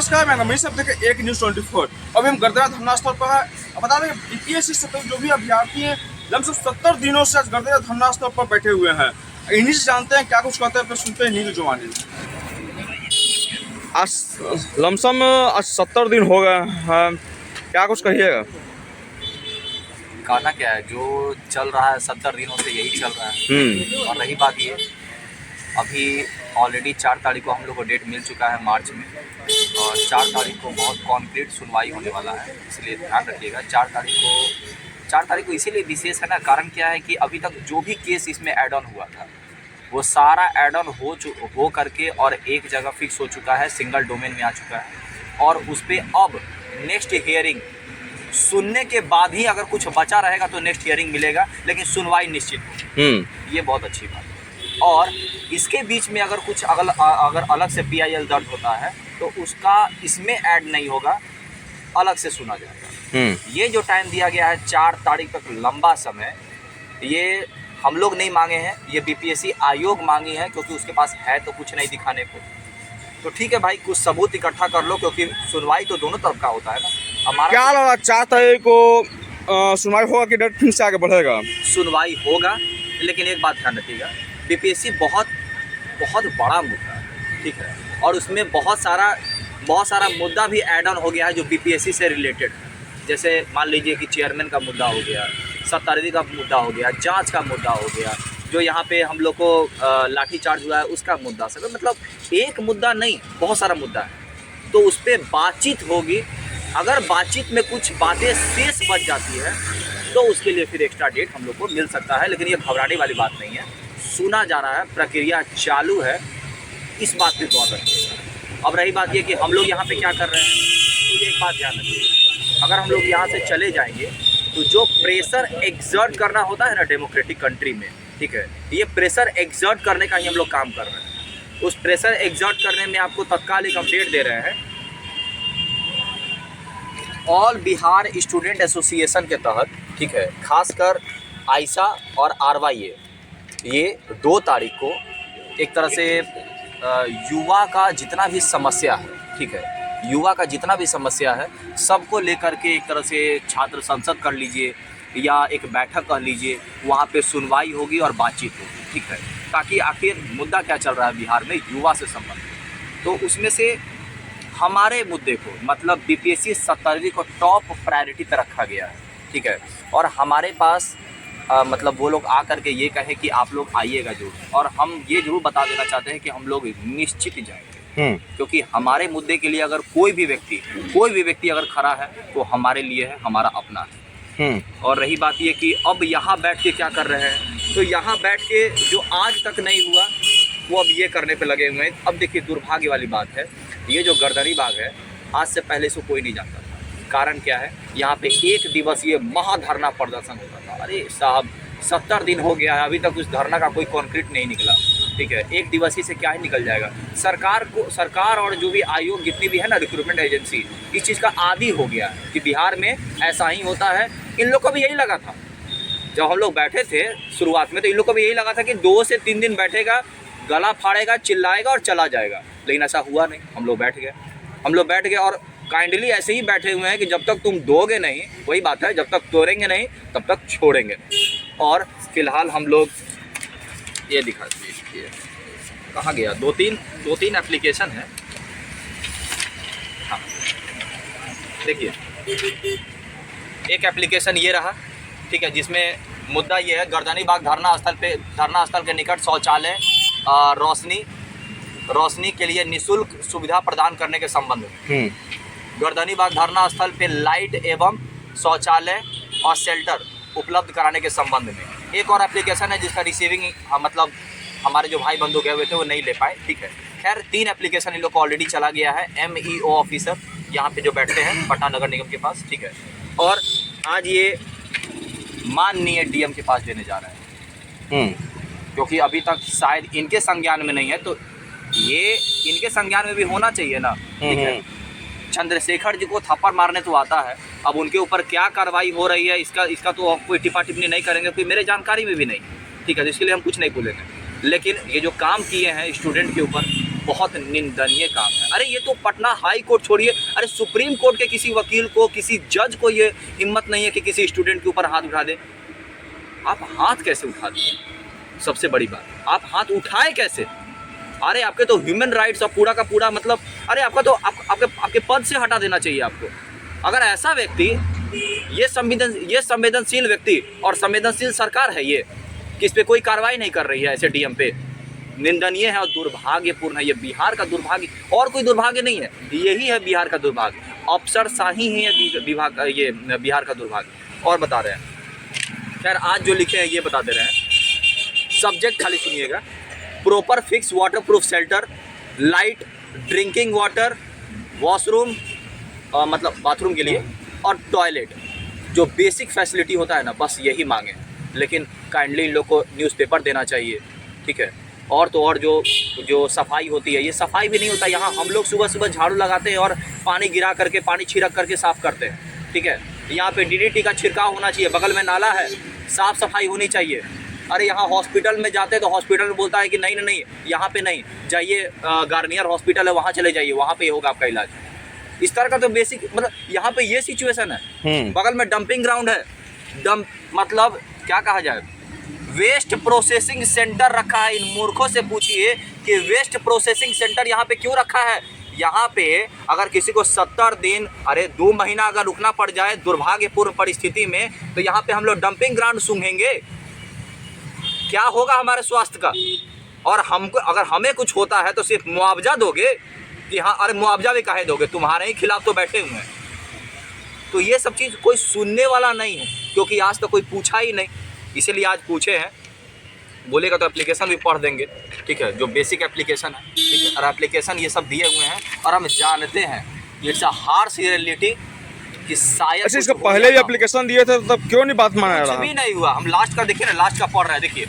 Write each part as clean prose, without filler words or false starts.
नमस्कार, मैं रमेश अब देखें एक न्यूज़ 24। अभी हम गर्दरा धरना स्थल पर है। बता दें बीपीएससी से जो भी अभ्यर्थी हैं लमसम 70 दिनों से गर्दरा धरना स्थल पर बैठे हुए हैं। इन्हीं से जानते हैं क्या कुछ कहते हैं, फिर सुनते हैं नील जवानी। आज लमसम 70 दिन हो गए हैं, क्या कुछ कहिएगा? कहना क्या है, जो चल रहा है 70 दिनों से यही चल रहा है। और रही बात ये, अभी ऑलरेडी 4 तारीख को हम लोग को डेट मिल चुका है मार्च में, और 4 तारीख को बहुत कॉन्क्रीट सुनवाई होने वाला है, इसलिए ध्यान रखिएगा। 4 तारीख को इसीलिए विशेष है ना, कारण क्या है कि अभी तक जो भी केस इसमें ऐड ऑन हुआ था वो सारा ऐड ऑन हो करके और एक जगह फिक्स हो चुका है, सिंगल डोमेन में आ चुका है। और उस पर अब नेक्स्ट हियरिंग सुनने के बाद ही अगर कुछ बचा रहेगा तो नेक्स्ट हियरिंग मिलेगा, लेकिन सुनवाई निश्चित। ये बहुत अच्छी बात है। और इसके बीच में अगर कुछ अगर अलग से PIL दर्ज होता है तो उसका इसमें ऐड नहीं होगा, अलग से सुना जाएगा। ये जो टाइम दिया गया है 4 तारीख तक, लंबा समय, ये हम लोग नहीं मांगे हैं, ये BPSC आयोग मांगी है, क्योंकि उसके पास है तो कुछ नहीं दिखाने को। तो ठीक है भाई, कुछ सबूत इकट्ठा कर लो, क्योंकि सुनवाई तो दोनों तरफ का होता है ना। हमारा क्या लगा 4 तारीख को सुनवाई होगा कि डेट फिर से आगे बढ़ेगा? सुनवाई होगा, लेकिन एक बात ध्यान रखिएगा, BPSC बहुत बड़ा मुद्दा है, ठीक है। और उसमें बहुत सारा मुद्दा भी ऐड ऑन हो गया है जो BPSC से रिलेटेड है। जैसे मान लीजिए कि चेयरमैन का मुद्दा हो गया, 70 का मुद्दा हो गया, जांच का मुद्दा हो गया, जो यहाँ पे हम लोग को लाठीचार्ज हुआ है उसका मुद्दा, सब मतलब एक मुद्दा नहीं, बहुत सारा मुद्दा है। तो उस पर बातचीत होगी। अगर बातचीत में कुछ बातें शेष बच जाती है तो उसके लिए फिर एक्स्ट्रा डेट हम लोग को मिल सकता है, लेकिन ये घबराने वाली बात नहीं है। सुना जा रहा है, प्रक्रिया चालू है, इस बात पे गौर रखिएगा। अब रही बात ये कि हम लोग यहाँ पे क्या कर रहे हैं, तो ये एक बात ध्यान रखिएगा, अगर हम लोग यहाँ से चले जाएंगे तो जो प्रेशर एग्जर्ट करना होता है ना डेमोक्रेटिक कंट्री में, ठीक है, ये प्रेशर एग्जर्ट करने का ही हम लोग काम कर रहे हैं। उस प्रेशर एग्जर्ट करने में आपको तत्काल एक अपडेट दे रहे हैं। ऑल बिहार स्टूडेंट एसोसिएशन के तहत, ठीक है, खासकर आयशा और RYA, ये 2 तारीख को एक तरह से युवा का जितना भी समस्या है, ठीक है, युवा का जितना भी समस्या है सबको लेकर के एक तरह से छात्र संसद कर लीजिए या एक बैठक कर लीजिए, वहाँ पे सुनवाई होगी और बातचीत होगी, ठीक है, ताकि आखिर मुद्दा क्या चल रहा है बिहार में युवा से संबंधित। तो उसमें से हमारे मुद्दे को, मतलब BPSC 70वीं को टॉप प्रायोरिटी पर रखा गया है, ठीक है। और हमारे पास मतलब वो लोग आकर के ये कहे कि आप लोग आइएगा जरूर, और हम ये जरूर बता देना चाहते हैं कि हम लोग निश्चित जाएंगे, क्योंकि हमारे मुद्दे के लिए अगर कोई भी व्यक्ति अगर खड़ा है तो हमारे लिए है, हमारा अपना है। और रही बात ये कि अब यहाँ बैठ के क्या कर रहे हैं, तो यहाँ बैठ के जो आज तक नहीं हुआ वो अब ये करने पे लगे हुए हैं। अब देखिए, दुर्भाग्य वाली बात है, ये जो गर्दनी बाग है आज से पहले इसको कोई नहीं जानता था। कारण क्या है, यहाँ पे 1 दिवसीय महाधरना प्रदर्शन होता था। अरे साहब, 70 दिन हो गया है, अभी तक उस धरना का कोई कॉन्क्रीट नहीं निकला, ठीक है। 1 दिवसीय से क्या ही निकल जाएगा। सरकार और जो भी आयोग जितनी भी है ना, रिक्रूटमेंट एजेंसी, इस चीज़ का आदी हो गया है कि बिहार में ऐसा ही होता है। इन लोग को भी यही लगा था जब हम लोग बैठे थे शुरुआत में, तो इन लोग को भी यही लगा था कि 2 से 3 दिन बैठेगा, गला फाड़ेगा, चिल्लाएगा और चला जाएगा, लेकिन ऐसा हुआ नहीं। हम लोग बैठ गए और काइंडली ऐसे ही बैठे हुए हैं कि जब तक तुम दोगे नहीं, वही बात है, जब तक तोड़ेंगे नहीं तब तक छोड़ेंगे नहीं। और फिलहाल हम लोग ये दिखा दीजिए, कहाँ गया, 2-3 एप्लीकेशन है। हाँ देखिए, एक एप्लीकेशन ये रहा, ठीक है, जिसमें मुद्दा ये है, गर्दनी बाग धरना स्थल के निकट शौचालय रोशनी के लिए निःशुल्क सुविधा प्रदान करने के संबंध में। गर्दनी बाग धरना स्थल पे लाइट एवं शौचालय और शेल्टर उपलब्ध कराने के संबंध में। एक और एप्लीकेशन है जिसका रिसीविंग मतलब हमारे जो भाई बंधु गए हुए थे वो नहीं ले पाए, ठीक है। खैर 3 एप्लीकेशन इन लोग को ऑलरेडी चला गया है MEO ऑफिसर यहाँ पे जो बैठते हैं पटना नगर निगम के पास, ठीक है। और आज ये माननीय DM के पास देने जा रहे हैं, क्योंकि अभी तक शायद इनके संज्ञान में नहीं है, तो ये इनके संज्ञान में भी होना चाहिए ना, ठीक है। चंद्रशेखर जी को थप्पड़ मारने तो आता है, अब उनके ऊपर क्या कार्रवाई हो रही है इसका तो कोई टिप्पा टिप्पणी नहीं करेंगे, कोई मेरे जानकारी में भी नहीं, ठीक है। तो इसके लिए हम कुछ नहीं बोलेंगे, लेकिन ये जो काम किए हैं स्टूडेंट के ऊपर, बहुत निंदनीय काम है। अरे ये तो पटना हाई कोर्ट छोड़िए, अरे सुप्रीम कोर्ट के किसी वकील को, किसी जज को ये हिम्मत नहीं है कि किसी स्टूडेंट के ऊपर हाथ उठा दे। आप हाथ कैसे उठा दिए? सबसे बड़ी बात, आप हाथ उठाए कैसे? अरे आपके तो ह्यूमन राइट्स और पूरा का पूरा मतलब, अरे आपका तो आपके पद से हटा देना चाहिए आपको। अगर ऐसा व्यक्ति, ये संवेदनशील व्यक्ति और संवेदनशील सरकार है ये, कि इस पर कोई कार्रवाई नहीं कर रही है ऐसे डीएम पे, निंदनीय है और दुर्भाग्यपूर्ण है। ये बिहार का दुर्भाग्य, और कोई दुर्भाग्य नहीं है, यही है बिहार का दुर्भाग्य। अफसरशाही ही है ये बिहार का दुर्भाग्य। और बता रहे हैं, खैर आज जो लिखे हैं ये बता दे रहे हैं। सब्जेक्ट खाली सुनिएगा। Proper fix water proof shelter, light, drinking water, washroom मतलब बाथरूम के लिए, और टॉयलेट, जो बेसिक फैसिलिटी होता है ना, बस यही मांगे। लेकिन काइंडली इन लोग को न्यूज़पेपर देना चाहिए, ठीक है। और तो और जो सफाई होती है, ये सफाई भी नहीं होता। यहाँ हम लोग सुबह सुबह झाड़ू लगाते हैं और पानी गिरा करके, पानी छिड़क करके साफ़ करते हैं, ठीक है। यहाँ पे डीडीटी का छिड़काव होना चाहिए, बगल में नाला है, साफ़ सफाई होनी चाहिए। अरे यहाँ हॉस्पिटल में जाते हैं तो हॉस्पिटल में बोलता है कि नहीं नहीं यहाँ पे नहीं जाइए, गार्नियर हॉस्पिटल है वहाँ चले जाइए, वहाँ पे होगा आपका इलाज। इस तरह का तो बेसिक मतलब यहाँ पे ये सिचुएशन है। बगल में डंपिंग ग्राउंड है, मतलब क्या कहा जाए, वेस्ट प्रोसेसिंग सेंटर रखा है। इन मूर्खों से पूछिए कि वेस्ट प्रोसेसिंग सेंटर यहाँ पे क्यों रखा है। यहाँ पे अगर किसी को 70 दिन, अरे 2 महीना अगर रुकना पड़ जाए दुर्भाग्यपूर्ण परिस्थिति में, तो यहाँ पे हम लोग डंपिंग ग्राउंड सूंघेंगे? क्या होगा हमारे स्वास्थ्य का? और हमको, अगर हमें कुछ होता है तो सिर्फ मुआवजा दोगे कि हाँ, अरे मुआवजा भी काहे दोगे, तुम्हारे ही खिलाफ तो बैठे हुए हैं। तो ये सब चीज़ कोई सुनने वाला नहीं है, क्योंकि आज तो कोई पूछा ही नहीं, इसीलिए आज पूछे हैं। बोलेगा तो एप्लीकेशन भी पढ़ देंगे, ठीक है, जो बेसिक एप्लीकेशन है, ठीक है। और एप्लीकेशन ये सब दिए हुए हैं, और हम जानते हैं इट्स अ हार्श रियलिटी कि शायद अच्छा, इसका पहले ही एप्लीकेशन दिए थे तब क्यों नहीं बात माना रहा? कुछ भी नहीं हुआ। हम लास्ट का देखिए ना, लास्ट का पढ़ रहे हैं, देखिए।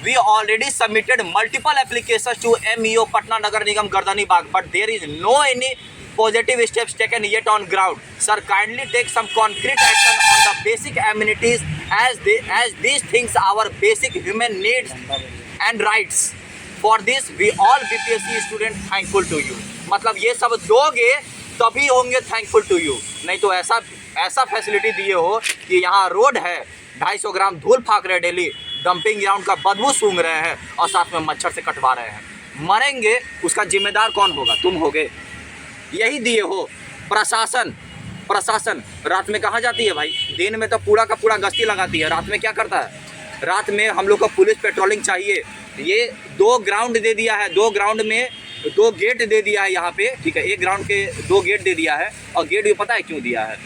We already submitted multiple applications to MEO Patna Nagar Nigam Gardanibagh, but there is no any positive steps taken yet on ground. Sir, kindly take some concrete action on the basic amenities as these things our basic human needs and rights. For this, we all BPSC students thankful to you. मतलब ये सब दोगे तभी होंगे thankful to you, नहीं तो ऐसा facility दिए हो कि यहाँ रोड है, 250 ग्राम धूल फाँक रहे डेली, डंपिंग ग्राउंड का बदबू सूंघ रहे हैं, और साथ में मच्छर से कटवा रहे हैं। मरेंगे, उसका जिम्मेदार कौन होगा? तुम होगे। यही दिए हो। प्रशासन रात में कहाँ जाती है भाई? दिन में तो पूरा का पूरा गश्ती लगाती है, रात में क्या करता है? रात में हम लोग को पुलिस पेट्रोलिंग चाहिए। ये 2 ग्राउंड दे दिया है, 2 ग्राउंड में 2 गेट दे दिया है यहाँ पे, ठीक है। एक ग्राउंड के 2 गेट दे दिया है, और गेट भी पता है क्यों दिया है?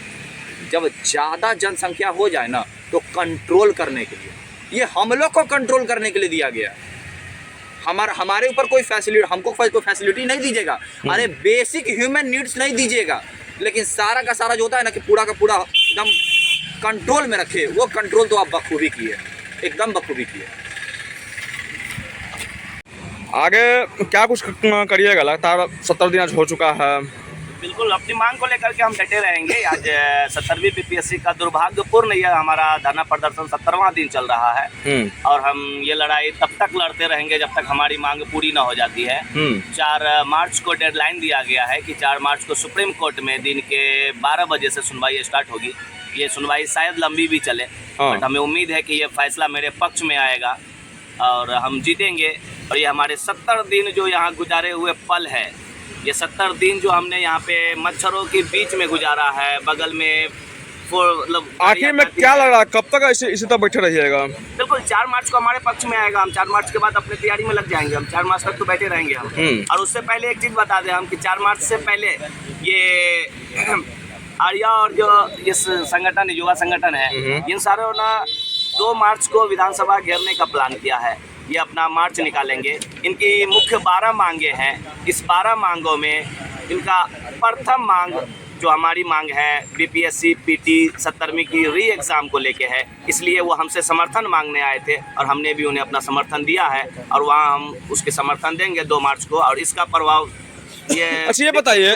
जब ज़्यादा जनसंख्या हो जाए ना, तो कंट्रोल करने के लिए, ये हम लोग को कंट्रोल करने के लिए दिया गया है। हमारे ऊपर कोई फैसिलिटी, हमको कोई फैसिलिटी नहीं दीजिएगा, अरे बेसिक ह्यूमन नीड्स नहीं दीजिएगा, लेकिन सारा का सारा जो होता है ना, कि पूरा का पूरा एकदम कंट्रोल में रखे, वो कंट्रोल तो आप बखूबी किए, एकदम बखूबी किए। आगे क्या कुछ करिएगा? लगातार 70 दिन आज हो चुका है। बिल्कुल, अपनी मांग को लेकर के हम डटे रहेंगे। आज 70वीं बीपीएससी का दुर्भाग्यपूर्ण यह हमारा धरना प्रदर्शन 70वां दिन चल रहा है, और हम ये लड़ाई तब तक लड़ते रहेंगे जब तक हमारी मांग पूरी ना हो जाती है। 4 मार्च को डेडलाइन दिया गया है कि 4 मार्च को सुप्रीम कोर्ट में दिन के 12 बजे से सुनवाई स्टार्ट होगी। ये सुनवाई शायद लंबी भी चले, बट हमें उम्मीद है कि ये फैसला मेरे पक्ष में आएगा और हम जीतेंगे। और ये हमारे 70 दिन जो यहाँ गुजारे हुए पल है, ये 70 दिन जो हमने यहाँ पे मच्छरों के बीच में गुजारा है, बगल में मतलब आखिर में क्या लग रहा है, कब तक इसी तरह बैठे रहिएगा? बिल्कुल, 4 मार्च को हमारे पक्ष में आएगा। हम 4 मार्च के बाद अपनी तैयारी में लग जाएंगे। हम 4 मार्च तक तो बैठे रहेंगे हम। और उससे पहले एक चीज़ बता दें हम कि 4 मार्च से पहले ये आर्या और जो इस संगठन, युवा संगठन है, इन सारों ने 2 मार्च को विधानसभा घेरने का प्लान किया है। ये अपना मार्च निकालेंगे। इनकी मुख्य 12 मांगे हैं। इस 12 मांगों में इनका प्रथम मांग जो हमारी मांग है बीपीएससी पीटी 70वीं की री एग्ज़ाम को लेके है, इसलिए वो हमसे समर्थन मांगने आए थे और हमने भी उन्हें अपना समर्थन दिया है और वहाँ हम उसके समर्थन देंगे 2 मार्च को। और इसका प्रभाव ये अच्छा, ये बताइए,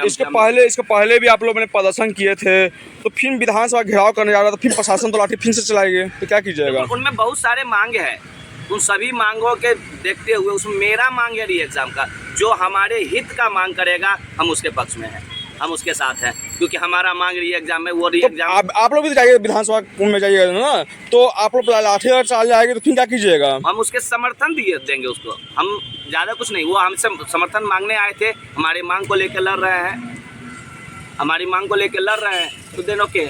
इसके पहले भी आप लोगों ने प्रदर्शन किए थे, तो फिर विधानसभा घेराव करने जा रहा था, फिर प्रशासन तो लाठी फिर से चलाएंगे, तो क्या कीजिएगा? उनमें बहुत सारे मांगे हैं। उन सभी मांगों के देखते हुए उसमें मेरा मांग है री एग्ज़ाम का, जो हमारे हित का मांग करेगा हम उसके पक्ष में हैं, हम उसके साथ हैं, क्योंकि हमारा मांग री एग्जाम है, वो री तो एग्जाम। आप लोग भी तो जाइए विधानसभा कुंभ में जाइएगा ना, तो आप लोग लाठी अगर चाल जाएगी तो फिर क्या कीजिएगा? हम उसके समर्थन दिए देंगे उसको, हम ज़्यादा कुछ नहीं, वो हमसे समर्थन मांगने आए थे, हमारी मांग को लेकर लड़ रहे हैं, हमारी मांग को लेकर लड़ रहे हैं, तो देन ओके।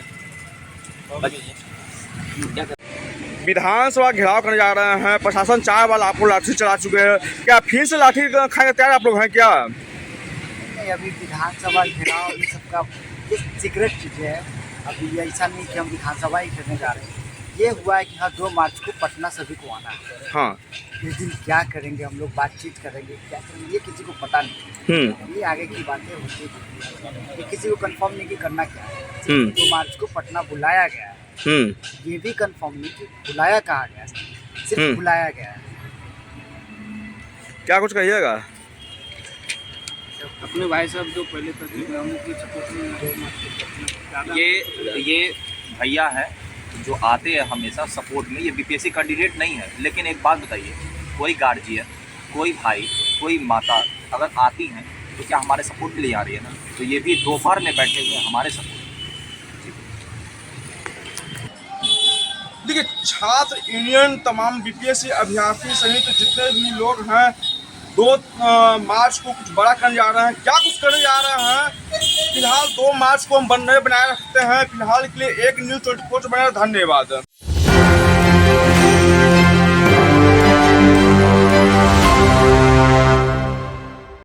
विधानसभा घेराव करने जा रहे हैं, प्रशासन 4 बार आपको लाठी चला चुके हैं, क्या फिर से लाठी खाने तैयार आप लोग हैं क्या? नहीं, अभी विधानसभा घेराव ये सब का सीक्रेट चीज़ें है। अभी ऐसा नहीं कि हम विधानसभा ही करने जा रहे हैं। ये हुआ है कि हाँ 2 मार्च को पटना सभी को आना है। हाँ। इस दिन क्या करेंगे हम लोग, बातचीत करेंगे, क्या करेंगे, ये किसी को पता नहीं। ये आगे की बातें होती हैं, ये किसी को कंफर्म नहीं कि करना क्या है। 2 मार्च को पटना बुलाया गया है, ये भी कंफर्म नहीं कि बुलाया कहाँ गया, सिर्फ बुलाया गया है। क्या कुछ कहिएगा? अपने भाई साहब जो पहले तक ये भैया है जो आते हैं हमेशा सपोर्ट में, ये बीपीएससी कैंडिडेट नहीं है, लेकिन एक बात बताइए, कोई गार्जियन, कोई भाई, कोई माता अगर आती हैं तो क्या हमारे सपोर्ट के लिए आ रही है ना, तो ये भी दोपहर में बैठे हुए हमारे सपोर्ट। देखिए, छात्र यूनियन, तमाम बीपीएससी अभ्यर्थी सहित जितने भी लोग हैं 2 मार्च को कुछ बड़ा करने जा रहे हैं। क्या कुछ करने जा रहे हैं, फिलहाल 2 मार्च को हम बनाए रखते हैं। फिलहाल के लिए एक न्यूज़ 24 से बना। धन्यवाद।